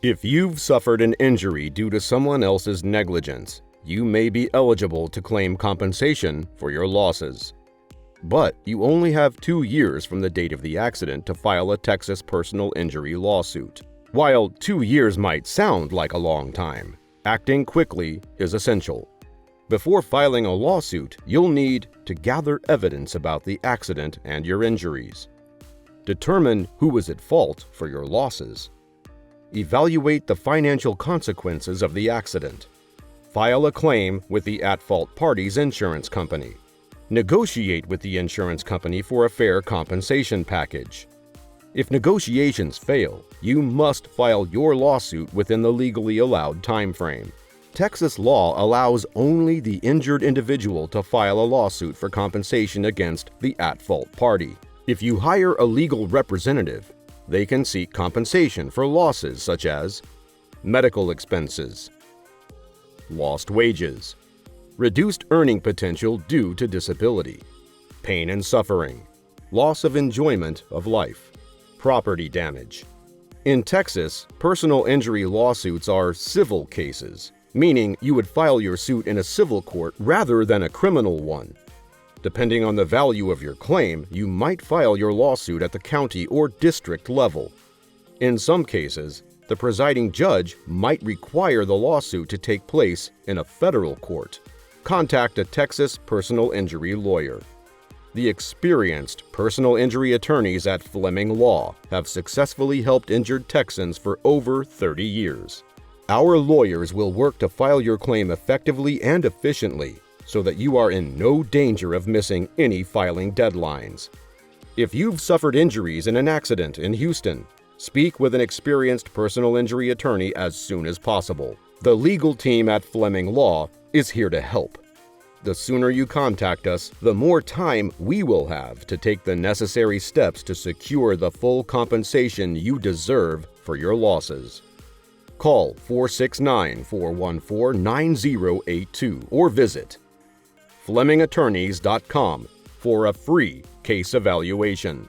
If you've suffered an injury due to someone else's negligence, you may be eligible to claim compensation for your losses. But you only have 2 years from the date of the accident to file a Texas personal injury lawsuit. While 2 years might sound like a long time, acting quickly is essential. Before filing a lawsuit, you'll need to gather evidence about the accident and your injuries. Determine who was at fault for your losses. Evaluate the financial consequences of the accident. File a claim with the at-fault party's insurance company. Negotiate with the insurance company for a fair compensation package. If negotiations fail, you must file your lawsuit within the legally allowed time frame. Texas law allows only the injured individual to file a lawsuit for compensation against the at-fault party. If you hire a legal representative, they can seek compensation for losses such as medical expenses, lost wages, reduced earning potential due to disability, pain and suffering, loss of enjoyment of life, property damage. In Texas, personal injury lawsuits are civil cases, meaning you would file your suit in a civil court rather than a criminal one. Depending on the value of your claim, you might file your lawsuit at the county or district level. In some cases, the presiding judge might require the lawsuit to take place in a federal court. Contact a Texas personal injury lawyer. The experienced personal injury attorneys at Fleming Law have successfully helped injured Texans for over 30 years. Our lawyers will work to file your claim effectively and efficiently, so that you are in no danger of missing any filing deadlines. If you've suffered injuries in an accident in Houston, speak with an experienced personal injury attorney as soon as possible. The legal team at Fleming Law is here to help. The sooner you contact us, the more time we will have to take the necessary steps to secure the full compensation you deserve for your losses. Call 469-414-9082 or visit FlemingAttorneys.com for a free case evaluation.